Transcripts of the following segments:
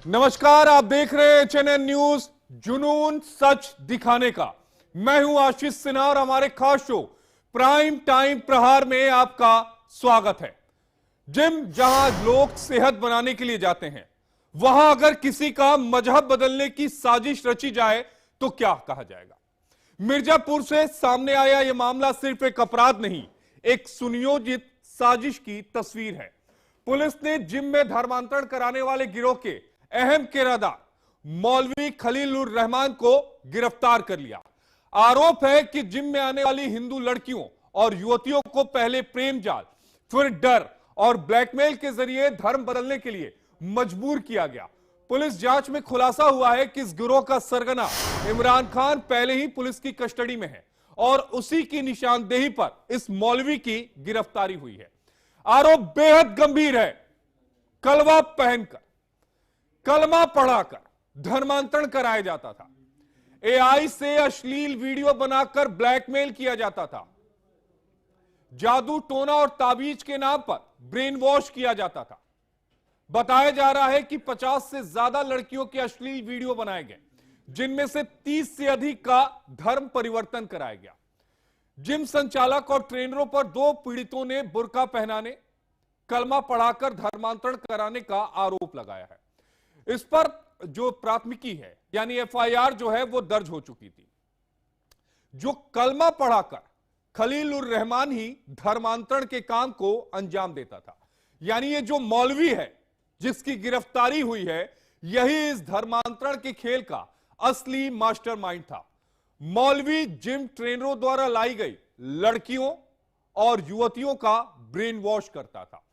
नमस्कार, आप देख रहे हैं चैनल न्यूज जुनून सच दिखाने का। मैं हूं आशीष सिन्हा और हमारे खास शो प्राइम टाइम प्रहार में आपका स्वागत है। जिम जहां लोग सेहत बनाने के लिए जाते हैं, वहां अगर किसी का मजहब बदलने की साजिश रची जाए तो क्या कहा जाएगा। मिर्जापुर से सामने आया यह मामला सिर्फ एक अपराध नहीं, एक सुनियोजित साजिश की तस्वीर है। पुलिस ने जिम में धर्मांतरण कराने वाले गिरोह के अहम किरदार मौलवी खलीलुर रहमान को गिरफ्तार कर लिया। आरोप है कि जिम में आने वाली हिंदू लड़कियों और युवतियों को पहले प्रेम जाल, फिर डर और ब्लैकमेल के जरिए धर्म बदलने के लिए मजबूर किया गया। पुलिस जांच में खुलासा हुआ है कि इस गिरोह का सरगना इमरान खान पहले ही पुलिस की कस्टडी में है और उसी की निशानदेही पर इस मौलवी की गिरफ्तारी हुई है। आरोप बेहद गंभीर है। कलवा पहनकर, कलमा पढ़ाकर धर्मांतरण कराया जाता था। एआई से अश्लील वीडियो बनाकर ब्लैकमेल किया जाता था। जादू टोना और ताबीज के नाम पर ब्रेन वॉश किया जाता था। बताया जा रहा है कि 50 से ज्यादा लड़कियों के अश्लील वीडियो बनाए गए, जिनमें से 30 से अधिक का धर्म परिवर्तन कराया गया। जिम संचालक और ट्रेनरों पर 2 पीड़ितों ने बुर्का पहनाने, कलमा पढ़ाकर धर्मांतरण कराने का आरोप लगाया है। इस पर जो प्राथमिकी है यानी एफआईआर जो है वो दर्ज हो चुकी थी। जो कलमा पढ़ाकर खलीलुर रहमान ही धर्मांतरण के काम को अंजाम देता था। यानी ये जो मौलवी है जिसकी गिरफ्तारी हुई है, यही इस धर्मांतरण के खेल का असली मास्टरमाइंड था। मौलवी जिम ट्रेनरों द्वारा लाई गई लड़कियों और युवतियों का ब्रेन वॉश करता था,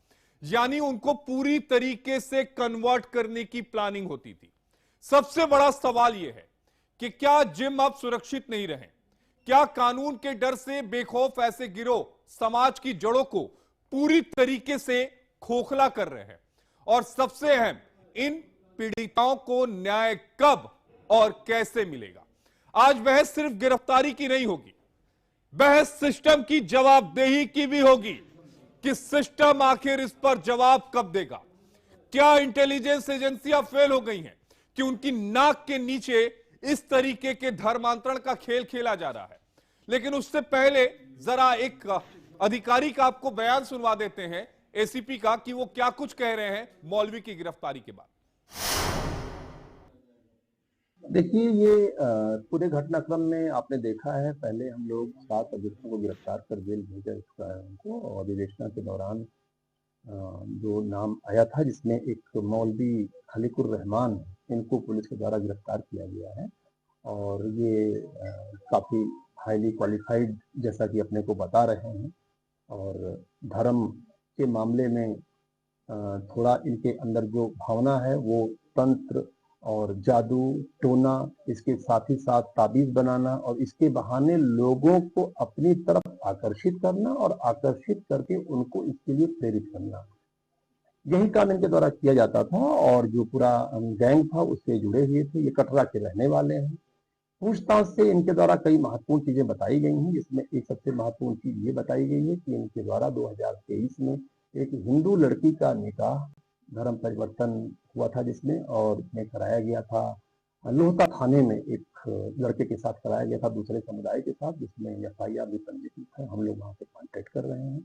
यानी उनको पूरी तरीके से कन्वर्ट करने की प्लानिंग होती थी। सबसे बड़ा सवाल यह है कि क्या जिम अब सुरक्षित नहीं रहे? क्या कानून के डर से बेखौफ ऐसे गिरोह समाज की जड़ों को पूरी तरीके से खोखला कर रहे हैं? और सबसे अहम, इन पीड़िताओं को न्याय कब और कैसे मिलेगा? आज बहस सिर्फ गिरफ्तारी की नहीं होगी, बहस सिस्टम की जवाबदेही की भी होगी कि सिस्टम आखिर इस पर जवाब कब देगा। क्या इंटेलिजेंस एजेंसियां फेल हो गई हैं कि उनकी नाक के नीचे इस तरीके के धर्मांतरण का खेल खेला जा रहा है? लेकिन उससे पहले जरा एक अधिकारी का आपको बयान सुनवा देते हैं, एसीपी का, कि वो क्या कुछ कह रहे हैं मौलवी की गिरफ्तारी के बाद। देखिए, ये पूरे घटनाक्रम में आपने देखा है, पहले हम लोग 7 अभियुक्तों को गिरफ्तार कर जेल भेजा चुका है उनको, और विवेचना के दौरान जो नाम आया था जिसमें एक मौलवी खलीकुर रहमान, इनको पुलिस के द्वारा गिरफ्तार किया गया है। और ये काफ़ी हाईली क्वालिफाइड जैसा कि अपने को बता रहे हैं, और धर्म के मामले में थोड़ा इनके अंदर जो भावना है वो तंत्र और जादू टोना, इसके साथ ही साथ ताबीज बनाना और इसके बहाने लोगों को अपनी तरफ आकर्षित करना और आकर्षित करके उनको इसके लिए प्रेरित करना, यही काम इनके द्वारा किया जाता था। और जो पूरा गैंग था उससे जुड़े हुए थे, ये कटरा के रहने वाले हैं। पूछताछ से इनके द्वारा कई महत्वपूर्ण चीजें बताई गई हैं, जिसमें एक सबसे महत्वपूर्ण चीज ये बताई गई है कि इनके द्वारा 2023 में एक हिंदू लड़की का निकाह धर्म परिवर्तन हुआ था जिसमें, और इसमें कराया गया था लोहता थाने में, एक लड़के के साथ कराया गया था दूसरे समुदाय के साथ, जिसमें एफआईआर भी पंजीकृत है। हम लोग वहाँ पे कॉन्टेक्ट कर रहे हैं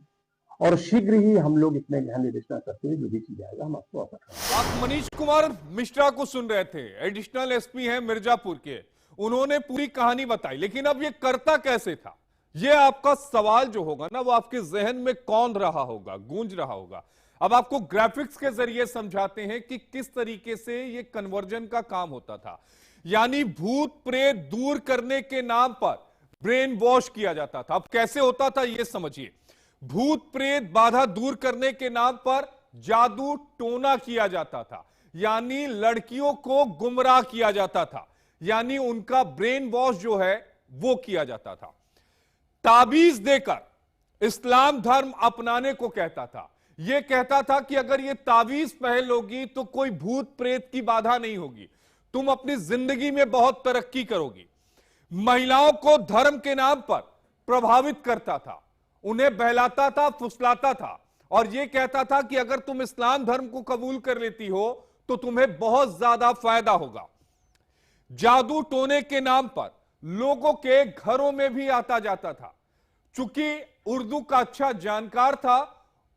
और शीघ्र ही हम लोग इसमें गहन विवेचना करते हुए जो भी चीज आएगा हम आपको अवगत कराएंगे। आप मनीष कुमार मिश्रा को सुन रहे थे, एडिशनल एसपी हैं मिर्जापुर के। उन्होंने पूरी कहानी बताई, लेकिन अब ये करता कैसे था? ये आपका सवाल जो होगा ना, वो आपके जहन में कौन रहा होगा, गूंज रहा होगा। अब आपको ग्राफिक्स के जरिए समझाते हैं कि किस तरीके से ये कन्वर्जन का काम होता था। यानी भूत प्रेत दूर करने के नाम पर ब्रेन वॉश किया जाता था। अब कैसे होता था ये समझिए। भूत प्रेत बाधा दूर करने के नाम पर जादू टोना किया जाता था, यानी लड़कियों को गुमराह किया जाता था, यानी उनका ब्रेन वॉश जो है वो किया जाता था। ताबीज देकर इस्लाम धर्म अपनाने को कहता था। यह कहता था कि अगर ये ताबीज पहन लोगी तो कोई भूत प्रेत की बाधा नहीं होगी, तुम अपनी जिंदगी में बहुत तरक्की करोगी। महिलाओं को धर्म के नाम पर प्रभावित करता था, उन्हें बहलाता था, फुसलाता था, और यह कहता था कि अगर तुम इस्लाम धर्म को कबूल कर लेती हो तो तुम्हें बहुत ज्यादा फायदा होगा। जादू टोने के नाम पर लोगों के घरों में भी आता जाता था। चूंकि उर्दू का अच्छा जानकार था,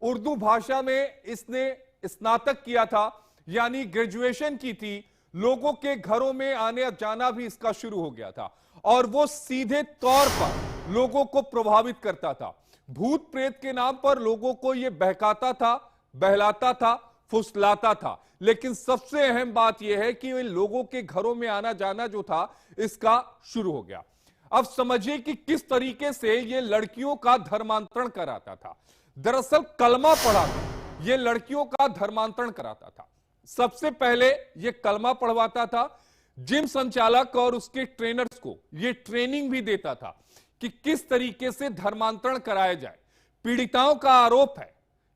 उर्दू भाषा में इसने स्नातक किया था, यानी ग्रेजुएशन की थी, लोगों के घरों में आने जाना भी इसका शुरू हो गया था और वो सीधे तौर पर लोगों को प्रभावित करता था। भूत प्रेत के नाम पर लोगों को यह बहकाता था, बहलाता था, फुसलाता था। लेकिन सबसे अहम बात यह है कि लोगों के घरों में आना जाना जो था इसका शुरू हो गया। अब समझिए कि किस तरीके से यह लड़कियों का धर्मांतरण कराता था। दरअसल कलमा पढ़ा था, यह लड़कियों का धर्मांतरण कराता था। सबसे पहले यह कलमा पढ़वाता था, जिम संचालक और उसके ट्रेनर्स को यह ट्रेनिंग भी देता था कि किस तरीके से धर्मांतरण कराया जाए। पीड़िताओं का आरोप है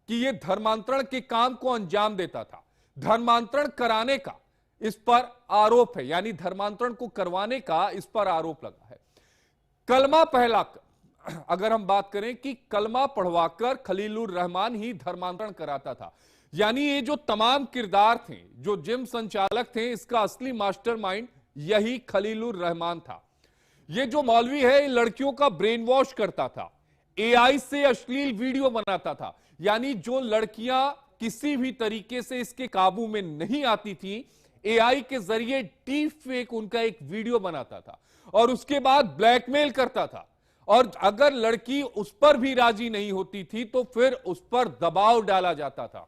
कि यह धर्मांतरण के काम को अंजाम देता था। धर्मांतरण कराने का इस पर आरोप है, यानी धर्मांतरण को करवाने का इस पर आरोप लगा है। कलमा पहलाकर, अगर हम बात करें कि कलमा पढ़वाकर खलीलुर रहमान ही धर्मांतरण कराता था, यानी ये जो तमाम किरदार थे, जो जिम संचालक थे, इसका असली मास्टरमाइंड यही खलीलुर रहमान था। ये जो मौलवी है, ये लड़कियों का ब्रेन वॉश करता था, एआई से अश्लील वीडियो बनाता था, यानी जो लड़कियां किसी भी तरीके से इसके काबू में नहीं आती थी, एआई के जरिए डीप फेक उनका एक वीडियो बनाता था और उसके बाद ब्लैकमेल करता था। और अगर लड़की उस पर भी राजी नहीं होती थी तो फिर उस पर दबाव डाला जाता था।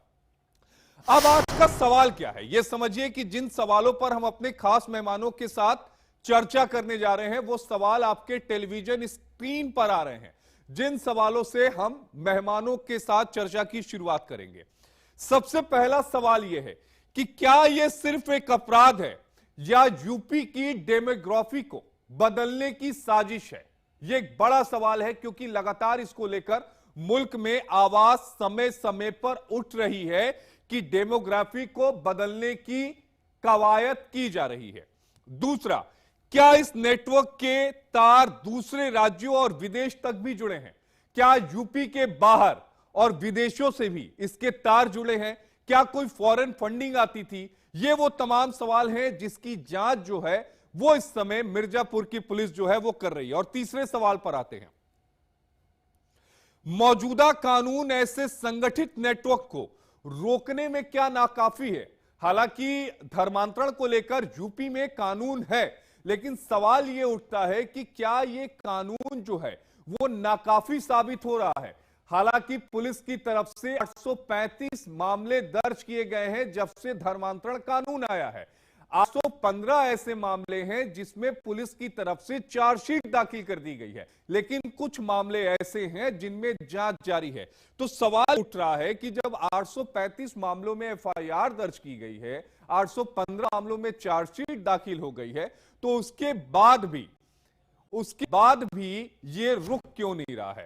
अब आज का सवाल क्या है, यह समझिए कि जिन सवालों पर हम अपने खास मेहमानों के साथ चर्चा करने जा रहे हैं, वो सवाल आपके टेलीविजन स्क्रीन पर आ रहे हैं, जिन सवालों से हम मेहमानों के साथ चर्चा की शुरुआत करेंगे। सबसे पहला सवाल यह है कि क्या यह सिर्फ एक अपराध है या यूपी की डेमोग्राफी को बदलने की साजिश है? यह एक बड़ा सवाल है, क्योंकि लगातार इसको लेकर मुल्क में आवाज समय समय पर उठ रही है कि डेमोग्राफी को बदलने की कवायद की जा रही है। दूसरा, क्या इस नेटवर्क के तार दूसरे राज्यों और विदेश तक भी जुड़े हैं? क्या यूपी के बाहर और विदेशों से भी इसके तार जुड़े हैं? क्या कोई फॉरेन फंडिंग आती थी? ये वो तमाम सवाल हैं जिसकी जांच जो है वो इस समय मिर्जापुर की पुलिस जो है वो कर रही है। और तीसरे सवाल पर आते हैं। मौजूदा कानून ऐसे संगठित नेटवर्क को रोकने में क्या नाकाफी है? हालांकि धर्मांतरण को लेकर यूपी में कानून है, लेकिन सवाल यह उठता है कि क्या यह कानून जो है वो नाकाफी साबित हो रहा है। हालांकि पुलिस की तरफ से 835 मामले दर्ज किए गए हैं जब से धर्मांतरण कानून आया है। 815 ऐसे मामले हैं जिसमें पुलिस की तरफ से चार्जशीट दाखिल कर दी गई है, लेकिन कुछ मामले ऐसे हैं जिनमें जांच जारी है। तो सवाल उठ रहा है कि जब 835 मामलों में एफआईआर दर्ज की गई है, 815 मामलों में चार्जशीट दाखिल हो गई है, तो उसके बाद भी ये रुक क्यों नहीं रहा है?